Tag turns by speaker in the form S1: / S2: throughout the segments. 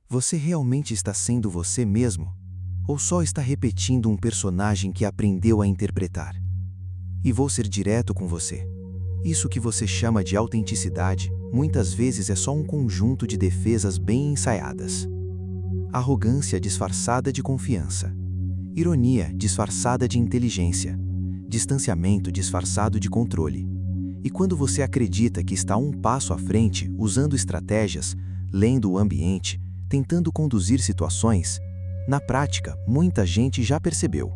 S1: Você realmente está sendo você mesmo? Ou só está repetindo um personagem que aprendeu a interpretar? E vou ser direto com você. Isso que você chama de autenticidade, muitas vezes é só um conjunto de defesas bem ensaiadas. Arrogância disfarçada de confiança. Ironia disfarçada de inteligência. Distanciamento disfarçado de controle. E quando você acredita que está um passo à frente, usando estratégias, lendo o ambiente, tentando conduzir situações, na prática, muita gente já percebeu.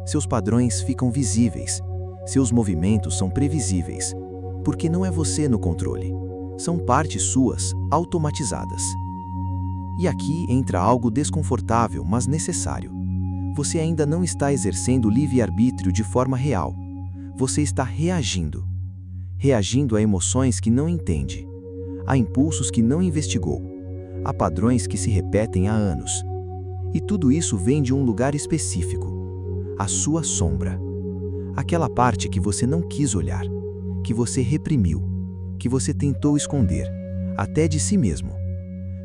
S1: Seus padrões ficam visíveis, seus movimentos são previsíveis, porque não é você no controle, são partes suas automatizadas. E aqui entra algo desconfortável, mas necessário. Você ainda não está exercendo o livre-arbítrio de forma real. Você está reagindo. Reagindo a emoções que não entende, a impulsos que não investigou, a padrões que se repetem há anos. E tudo isso vem de um lugar específico, a sua sombra. Aquela parte que você não quis olhar, que você reprimiu, que você tentou esconder, até de si mesmo.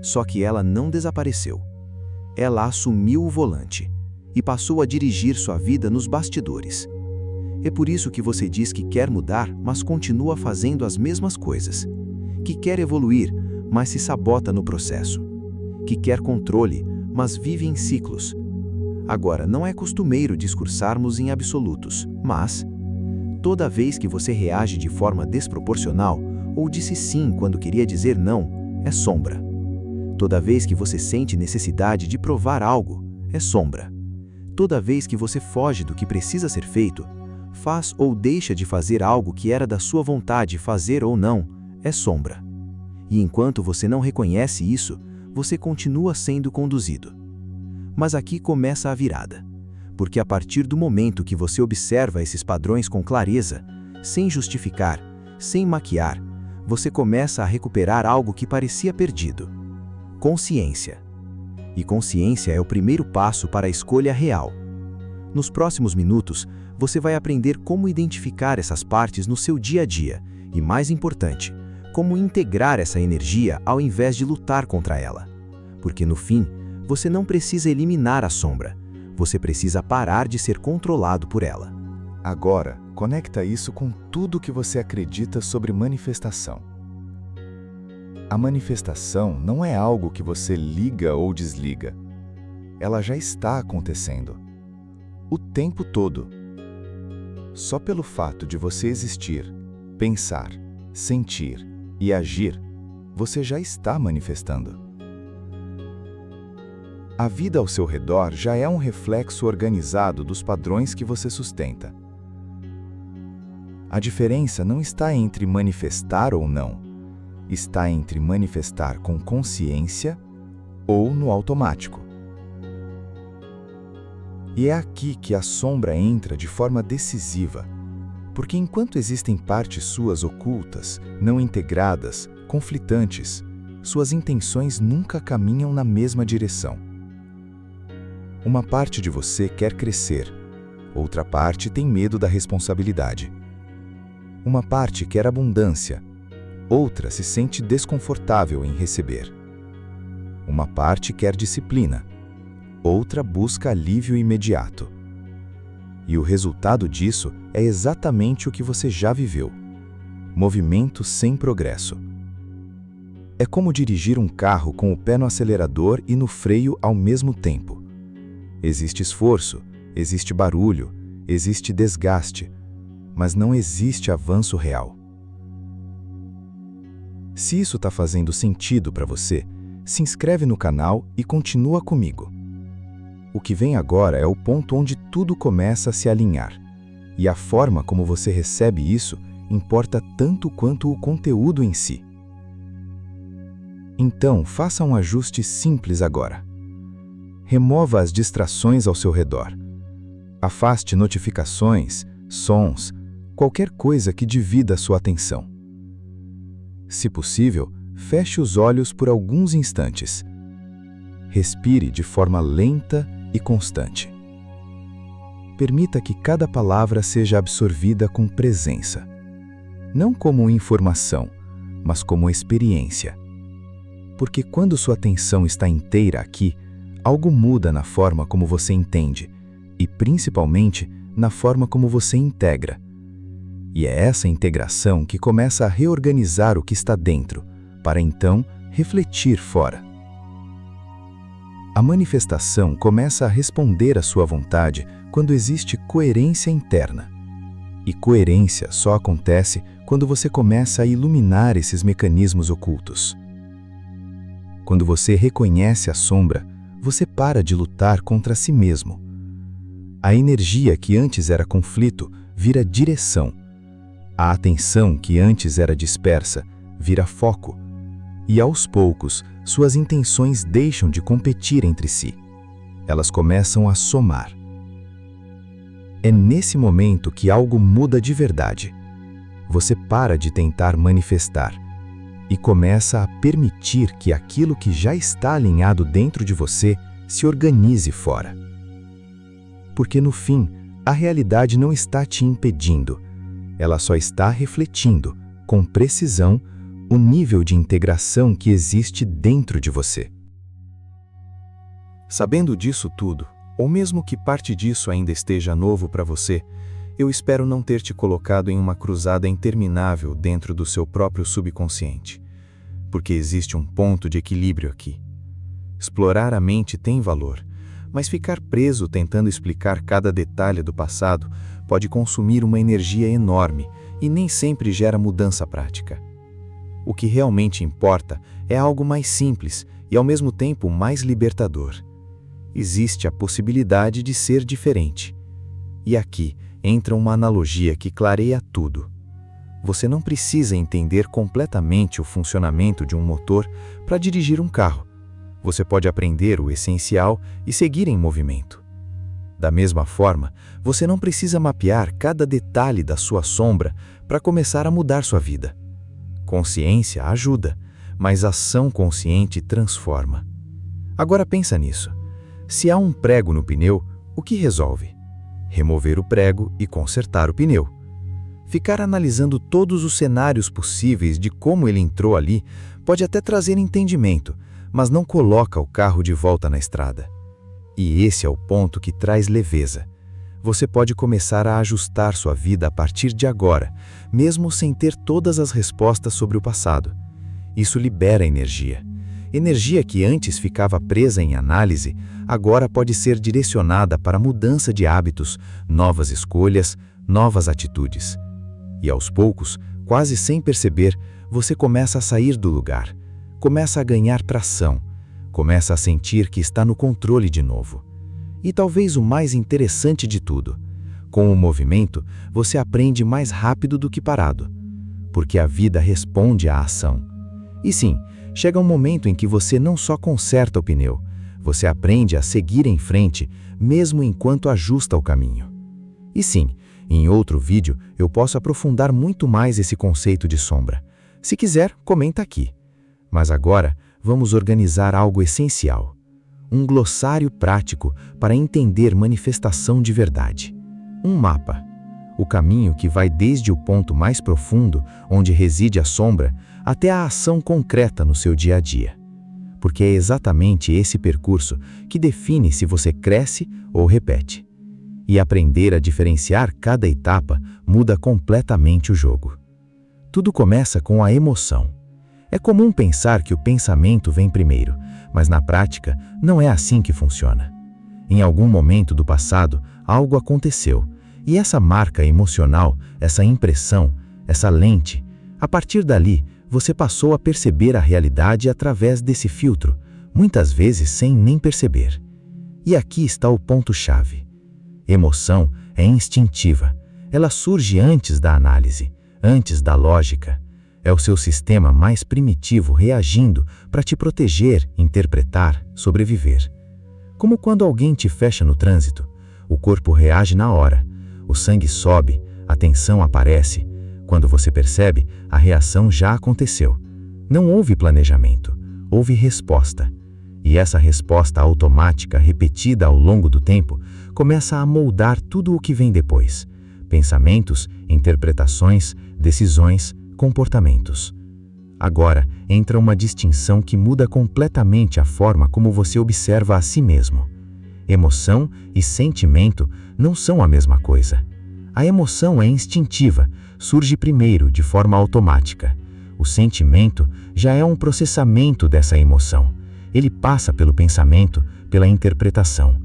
S1: Só que ela não desapareceu. Ela assumiu o volante e passou a dirigir sua vida nos bastidores. É por isso que você diz que quer mudar, mas continua fazendo as mesmas coisas. Que quer evoluir, mas se sabota no processo. Que quer controle, mas vive em ciclos. Agora, não é costumeiro discursarmos em absolutos, mas toda vez que você reage de forma desproporcional ou disse sim quando queria dizer não, é sombra. Toda vez que você sente necessidade de provar algo, é sombra. Toda vez que você foge do que precisa ser feito, faz ou deixa de fazer algo que era da sua vontade fazer ou não, é sombra. E enquanto você não reconhece isso, você continua sendo conduzido. Mas aqui começa a virada. Porque a partir do momento que você observa esses padrões com clareza, sem justificar, sem maquiar, você começa a recuperar algo que parecia perdido. Consciência. E consciência é o primeiro passo para a escolha real. Nos próximos minutos, você vai aprender como identificar essas partes no seu dia a dia e, mais importante, como integrar essa energia ao invés de lutar contra ela. Porque no fim, você não precisa eliminar a sombra, você precisa parar de ser controlado por ela.
S2: Agora, conecta isso com tudo que você acredita sobre manifestação. A manifestação não é algo que você liga ou desliga. Ela já está acontecendo. O tempo todo. Só pelo fato de você existir, pensar, sentir e agir, você já está manifestando. A vida ao seu redor já é um reflexo organizado dos padrões que você sustenta. A diferença não está entre manifestar ou não, está entre manifestar com consciência ou no automático. E é aqui que a sombra entra de forma decisiva, porque enquanto existem partes suas ocultas, não integradas, conflitantes, suas intenções nunca caminham na mesma direção. Uma parte de você quer crescer, outra parte tem medo da responsabilidade. Uma parte quer abundância, outra se sente desconfortável em receber. Uma parte quer disciplina, outra busca alívio imediato. E o resultado disso é exatamente o que você já viveu: movimento sem progresso. É como dirigir um carro com o pé no acelerador e no freio ao mesmo tempo. Existe esforço, existe barulho, existe desgaste, mas não existe avanço real. Se isso está fazendo sentido para você, se inscreve no canal e continua comigo. O que vem agora é o ponto onde tudo começa a se alinhar, e a forma como você recebe isso importa tanto quanto o conteúdo em si. Então, faça um ajuste simples agora. Remova as distrações ao seu redor. Afaste notificações, sons, qualquer coisa que divida a sua atenção. Se possível, feche os olhos por alguns instantes. Respire de forma lenta e constante. Permita que cada palavra seja absorvida com presença. Não como informação, mas como experiência. Porque quando sua atenção está inteira aqui, algo muda na forma como você entende e, principalmente, na forma como você integra. E é essa integração que começa a reorganizar o que está dentro, para então refletir fora. A manifestação começa a responder à sua vontade quando existe coerência interna. E coerência só acontece quando você começa a iluminar esses mecanismos ocultos. Quando você reconhece a sombra, você para de lutar contra si mesmo. A energia que antes era conflito vira direção. A atenção que antes era dispersa vira foco. E aos poucos, suas intenções deixam de competir entre si. Elas começam a somar. É nesse momento que algo muda de verdade. Você para de tentar manifestar e começa a permitir que aquilo que já está alinhado dentro de você se organize fora. Porque no fim, a realidade não está te impedindo, ela só está refletindo, com precisão, o nível de integração que existe dentro de você.
S3: Sabendo disso tudo, ou mesmo que parte disso ainda esteja novo para você, eu espero não ter te colocado em uma cruzada interminável dentro do seu próprio subconsciente, porque existe um ponto de equilíbrio aqui. Explorar a mente tem valor, mas ficar preso tentando explicar cada detalhe do passado pode consumir uma energia enorme e nem sempre gera mudança prática. O que realmente importa é algo mais simples e ao mesmo tempo mais libertador. Existe a possibilidade de ser diferente. E aqui entra uma analogia que clareia tudo. Você não precisa entender completamente o funcionamento de um motor para dirigir um carro. Você pode aprender o essencial e seguir em movimento. Da mesma forma, você não precisa mapear cada detalhe da sua sombra para começar a mudar sua vida. Consciência ajuda, mas ação consciente transforma. Agora pensa nisso. Se há um prego no pneu, o que resolve? Remover o prego e consertar o pneu. Ficar analisando todos os cenários possíveis de como ele entrou ali pode até trazer entendimento, mas não coloca o carro de volta na estrada. E esse é o ponto que traz leveza. Você pode começar a ajustar sua vida a partir de agora, mesmo sem ter todas as respostas sobre o passado. Isso libera energia. Energia que antes ficava presa em análise, agora pode ser direcionada para mudança de hábitos, novas escolhas, novas atitudes. E aos poucos, quase sem perceber, você começa a sair do lugar, começa a ganhar tração, começa a sentir que está no controle de novo. E talvez o mais interessante de tudo, com o movimento, você aprende mais rápido do que parado, porque a vida responde à ação. E sim, chega um momento em que você não só conserta o pneu, você aprende a seguir em frente, mesmo enquanto ajusta o caminho. E sim, em outro vídeo eu posso aprofundar muito mais esse conceito de sombra. Se quiser, comenta aqui. Mas agora, vamos organizar algo essencial. Um glossário prático para entender manifestação de verdade. Um mapa. O caminho que vai desde o ponto mais profundo, onde reside a sombra, até a ação concreta no seu dia a dia. Porque é exatamente esse percurso que define se você cresce ou repete. E aprender a diferenciar cada etapa muda completamente o jogo. Tudo começa com a emoção. É comum pensar que o pensamento vem primeiro, mas na prática não é assim que funciona. Em algum momento do passado, algo aconteceu, e essa marca emocional, essa impressão, essa lente, a partir dali, você passou a perceber a realidade através desse filtro, muitas vezes sem nem perceber. E aqui está o ponto-chave. Emoção é instintiva. Ela surge antes da análise, antes da lógica. É o seu sistema mais primitivo reagindo para te proteger, interpretar, sobreviver. Como quando alguém te fecha no trânsito, o corpo reage na hora, o sangue sobe, a tensão aparece. Quando você percebe, a reação já aconteceu. Não houve planejamento, houve resposta. E essa resposta automática, repetida ao longo do tempo, começa a moldar tudo o que vem depois. Pensamentos, interpretações, decisões, comportamentos.
S2: Agora entra uma distinção que muda completamente a forma como você observa a si mesmo. Emoção e sentimento não são a mesma coisa. A emoção é instintiva, surge primeiro de forma automática. O sentimento já é um processamento dessa emoção. Ele passa pelo pensamento, pela interpretação.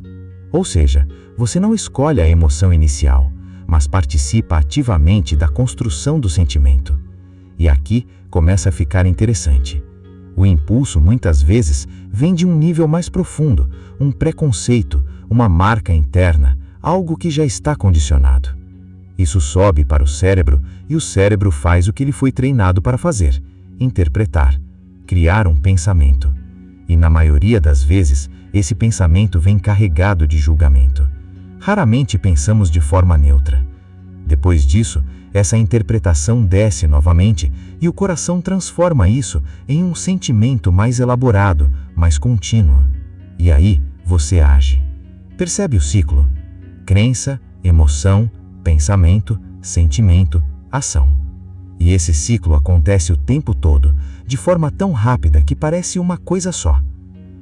S2: Ou seja, você não escolhe a emoção inicial, mas participa ativamente da construção do sentimento. E aqui começa a ficar interessante. O impulso, muitas vezes, vem de um nível mais profundo, um preconceito, uma marca interna, algo que já está condicionado. Isso sobe para o cérebro e o cérebro faz o que ele foi treinado para fazer: interpretar, criar um pensamento. E na maioria das vezes, esse pensamento vem carregado de julgamento. Raramente pensamos de forma neutra. Depois disso, essa interpretação desce novamente e o coração transforma isso em um sentimento mais elaborado, mais contínuo. E aí, você age. Percebe o ciclo? Crença, emoção, pensamento, sentimento, ação. E esse ciclo acontece o tempo todo, de forma tão rápida que parece uma coisa só.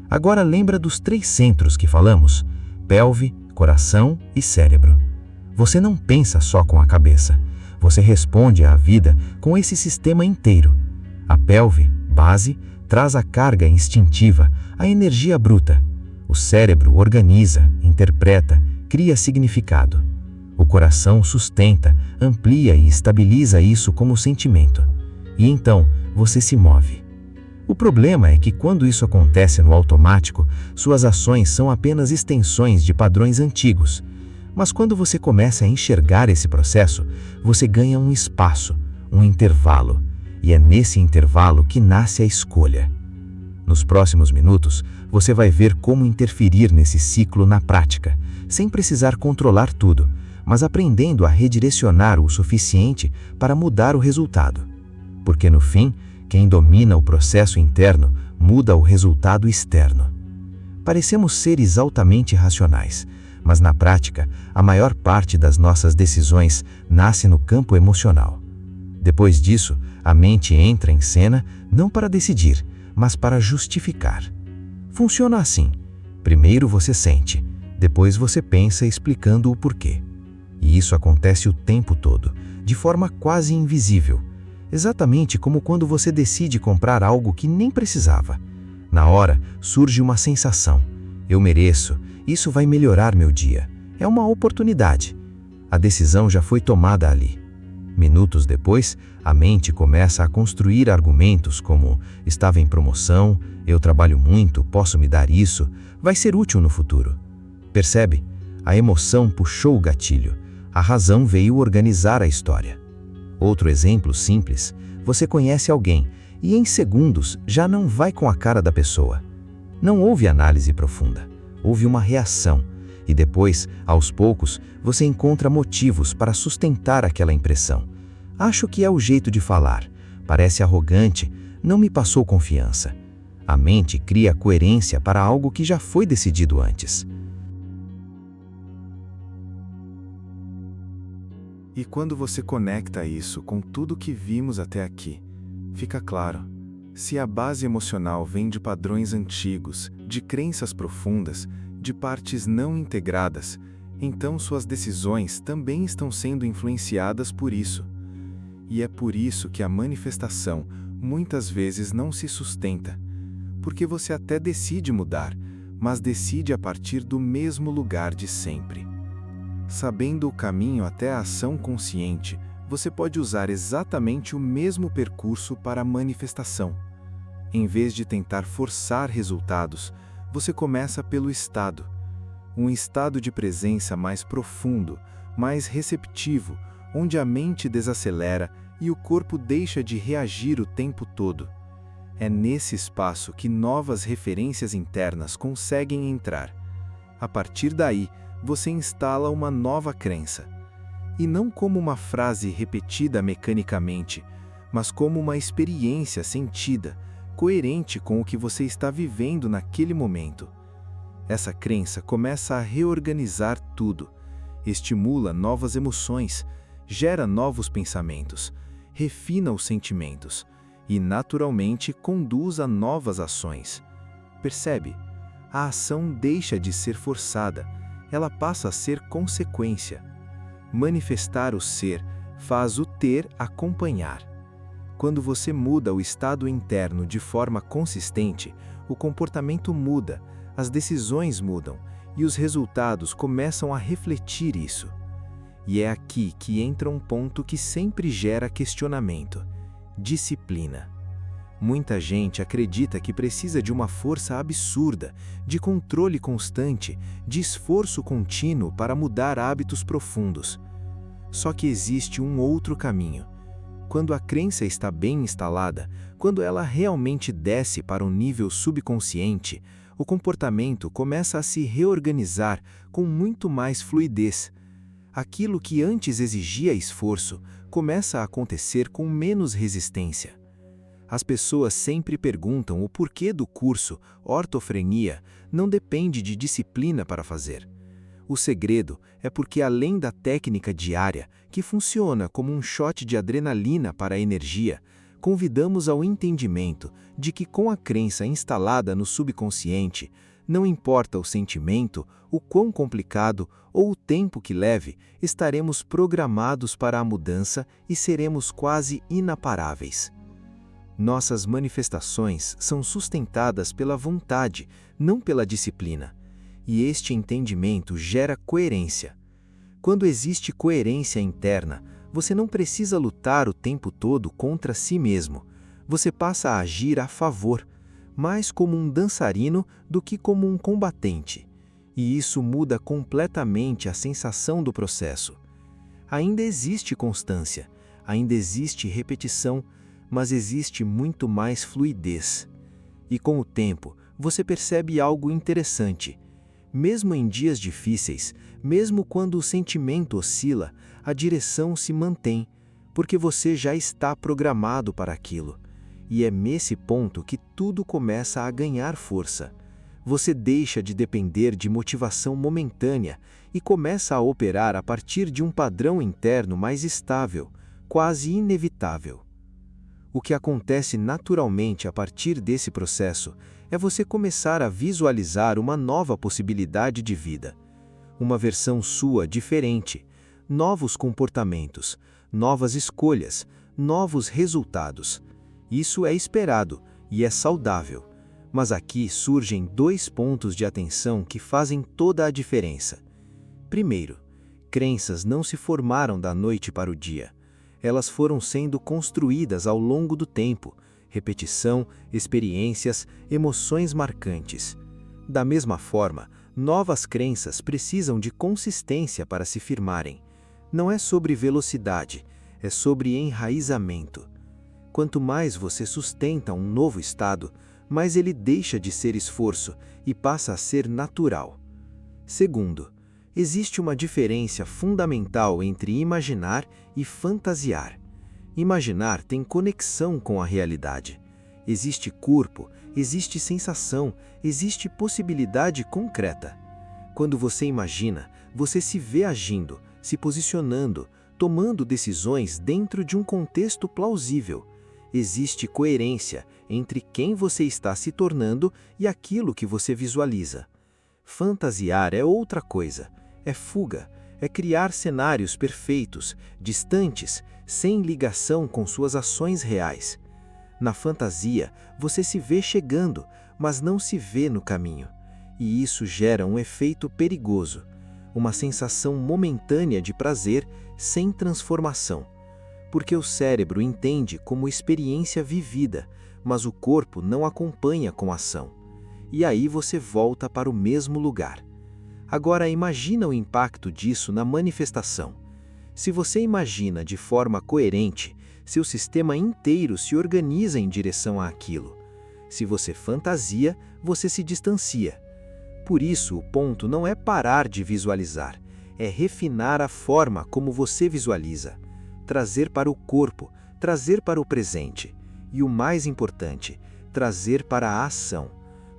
S2: Agora lembra dos 3 centros que falamos: pelve, coração e cérebro. Você não pensa só com a cabeça. Você responde à vida com esse sistema inteiro. A pelve, base, traz a carga instintiva, a energia bruta. O cérebro organiza, interpreta, cria significado. O coração sustenta, amplia e estabiliza isso como sentimento. E então, você se move. O problema é que quando isso acontece no automático, suas ações são apenas extensões de padrões antigos. Mas quando você começa a enxergar esse processo, você ganha um espaço, um intervalo. E é nesse intervalo que nasce a escolha. Nos próximos minutos, você vai ver como interferir nesse ciclo na prática, sem precisar controlar tudo, mas aprendendo a redirecionar o suficiente para mudar o resultado. Porque no fim, quem domina o processo interno muda o resultado externo. Parecemos seres altamente racionais, mas na prática, a maior parte das nossas decisões nasce no campo emocional. Depois disso, a mente entra em cena não para decidir, mas para justificar. Funciona assim: primeiro você sente, depois você pensa explicando o porquê. E isso acontece o tempo todo, de forma quase invisível. Exatamente como quando você decide comprar algo que nem precisava. Na hora, surge uma sensação: eu mereço, isso vai melhorar meu dia. É uma oportunidade. A decisão já foi tomada ali. Minutos depois, a mente começa a construir argumentos como: estava em promoção, eu trabalho muito, posso me dar isso, vai ser útil no futuro. Percebe? A emoção puxou o gatilho. A razão veio organizar a história. Outro exemplo simples: você conhece alguém e em segundos já não vai com a cara da pessoa. Não houve análise profunda, houve uma reação. E depois, aos poucos, você encontra motivos para sustentar aquela impressão. Acho que é o jeito de falar, parece arrogante, não me passou confiança. A mente cria coerência para algo que já foi decidido antes.
S3: E quando você conecta isso com tudo que vimos até aqui, fica claro: se a base emocional vem de padrões antigos, de crenças profundas, de partes não integradas, então suas decisões também estão sendo influenciadas por isso. E é por isso que a manifestação muitas vezes não se sustenta, porque você até decide mudar, mas decide a partir do mesmo lugar de sempre. Sabendo o caminho até a ação consciente, você pode usar exatamente o mesmo percurso para a manifestação. Em vez de tentar forçar resultados, você começa pelo estado. Um estado de presença mais profundo, mais receptivo, onde a mente desacelera e o corpo deixa de reagir o tempo todo. É nesse espaço que novas referências internas conseguem entrar. A partir daí, você instala uma nova crença. E não como uma frase repetida mecanicamente, mas como uma experiência sentida, coerente com o que você está vivendo naquele momento. Essa crença começa a reorganizar tudo, estimula novas emoções, gera novos pensamentos, refina os sentimentos, e, naturalmente, conduz a novas ações. Percebe? A ação deixa de ser forçada, ela passa a ser consequência. Manifestar o ser faz o ter acompanhar. Quando você muda o estado interno de forma consistente, o comportamento muda, as decisões mudam e os resultados começam a refletir isso. E é aqui que entra um ponto que sempre gera questionamento: disciplina. Muita gente acredita que precisa de uma força absurda, de controle constante, de esforço contínuo para mudar hábitos profundos. Só que existe um outro caminho. Quando a crença está bem instalada, quando ela realmente desce para um nível subconsciente, o comportamento começa a se reorganizar com muito mais fluidez. Aquilo que antes exigia esforço começa a acontecer com menos resistência. As pessoas sempre perguntam o porquê do curso Ortofrenia não depende de disciplina para fazer. O segredo é porque, além da técnica diária, que funciona como um shot de adrenalina para a energia, convidamos ao entendimento de que, com a crença instalada no subconsciente, não importa o sentimento, o quão complicado ou o tempo que leve, estaremos programados para a mudança e seremos quase inaparáveis. Nossas manifestações são sustentadas pela vontade, não pela disciplina. E este entendimento gera coerência. Quando existe coerência interna, você não precisa lutar o tempo todo contra si mesmo. Você passa a agir a favor, mais como um dançarino do que como um combatente. E isso muda completamente a sensação do processo. Ainda existe constância, ainda existe repetição, mas existe muito mais fluidez. E com o tempo, você percebe algo interessante. Mesmo em dias difíceis, mesmo quando o sentimento oscila, a direção se mantém, porque você já está programado para aquilo. E é nesse ponto que tudo começa a ganhar força. Você deixa de depender de motivação momentânea e começa a operar a partir de um padrão interno mais estável, quase inevitável. O que acontece naturalmente a partir desse processo é você começar a visualizar uma nova possibilidade de vida. Uma versão sua diferente, novos comportamentos, novas escolhas, novos resultados. Isso é esperado e é saudável. Mas aqui surgem 2 pontos de atenção que fazem toda a diferença. Primeiro, crenças não se formaram da noite para o dia. Elas foram sendo construídas ao longo do tempo, repetição, experiências, emoções marcantes. Da mesma forma, novas crenças precisam de consistência para se firmarem. Não é sobre velocidade, é sobre enraizamento. Quanto mais você sustenta um novo estado, mais ele deixa de ser esforço e passa a ser natural. Segundo, existe uma diferença fundamental entre imaginar e fantasiar. Imaginar tem conexão com a realidade. Existe corpo, existe sensação, existe possibilidade concreta. Quando você imagina, você se vê agindo, se posicionando, tomando decisões dentro de um contexto plausível. Existe coerência entre quem você está se tornando e aquilo que você visualiza. Fantasiar é outra coisa. É fuga, é criar cenários perfeitos, distantes, sem ligação com suas ações reais. Na fantasia, você se vê chegando, mas não se vê no caminho. E isso gera um efeito perigoso, uma sensação momentânea de prazer sem transformação. Porque o cérebro entende como experiência vivida, mas o corpo não acompanha com ação. E aí você volta para o mesmo lugar. Agora imagina o impacto disso na manifestação. Se você imagina de forma coerente, seu sistema inteiro se organiza em direção àquilo. Se você fantasia, você se distancia. Por isso, o ponto não é parar de visualizar, é refinar a forma como você visualiza. Trazer para o corpo, trazer para o presente. E o mais importante, trazer para a ação.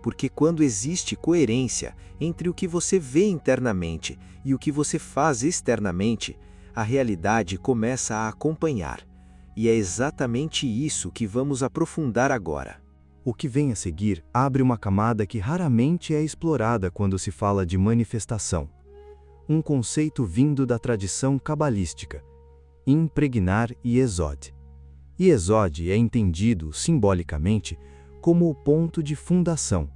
S3: Porque quando existe coerência entre o que você vê internamente e o que você faz externamente, a realidade começa a acompanhar.
S4: E é exatamente isso que vamos aprofundar agora.
S2: O que vem a seguir abre uma camada que raramente é explorada quando se fala de manifestação. Um conceito vindo da tradição cabalística, impregnar Yesod. Yesod é entendido, simbolicamente, como o ponto de fundação,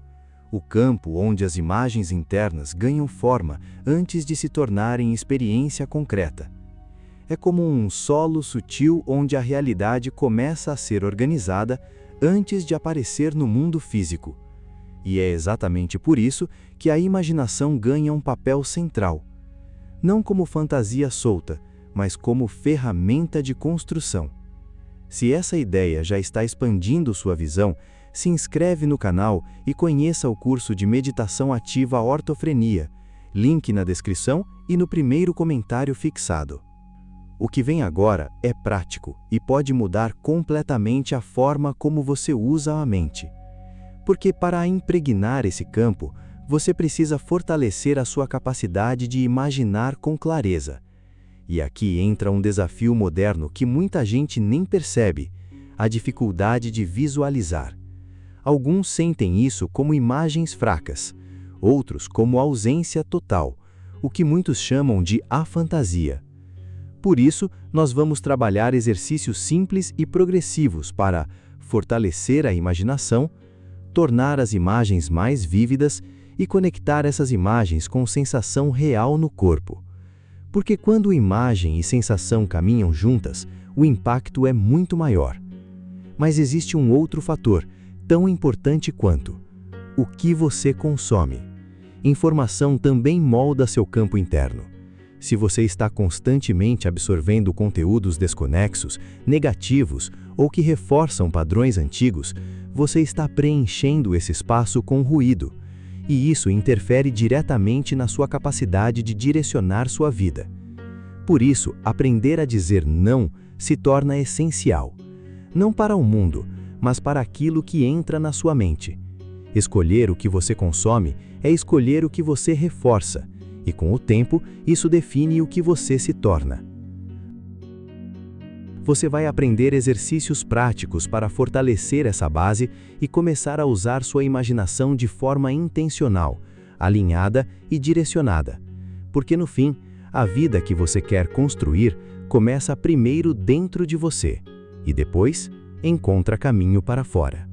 S2: o campo onde as imagens internas ganham forma antes de se tornarem experiência concreta. É como um solo sutil onde a realidade começa a ser organizada antes de aparecer no mundo físico. E é exatamente por isso que a imaginação ganha um papel central, não como fantasia solta, mas como ferramenta de construção. Se essa ideia já está expandindo sua visão, se inscreve no canal e conheça o curso de Meditação Ativa Ortofrenia, link na descrição e no primeiro comentário fixado. O que vem agora é prático e pode mudar completamente a forma como você usa a mente. Porque para impregnar esse campo, você precisa fortalecer a sua capacidade de imaginar com clareza. E aqui entra um desafio moderno que muita gente nem percebe: a dificuldade de visualizar. Alguns sentem isso como imagens fracas, outros como ausência total, o que muitos chamam de afantasia. Por isso, nós vamos trabalhar exercícios simples e progressivos para fortalecer a imaginação, tornar as imagens mais vívidas e conectar essas imagens com sensação real no corpo. Porque quando imagem e sensação caminham juntas, o impacto é muito maior. Mas existe um outro fator, tão importante quanto: o que você consome. Informação também molda seu campo interno. Se você está constantemente absorvendo conteúdos desconexos, negativos ou que reforçam padrões antigos, você está preenchendo esse espaço com ruído, e isso interfere diretamente na sua capacidade de direcionar sua vida. Por isso, aprender a dizer não se torna essencial. Não para o mundo, mas para aquilo que entra na sua mente. Escolher o que você consome é escolher o que você reforça, e com o tempo, isso define o que você se torna. Você vai aprender exercícios práticos para fortalecer essa base e começar a usar sua imaginação de forma intencional, alinhada e direcionada. Porque no fim, a vida que você quer construir começa primeiro dentro de você, e depois encontra caminho para fora.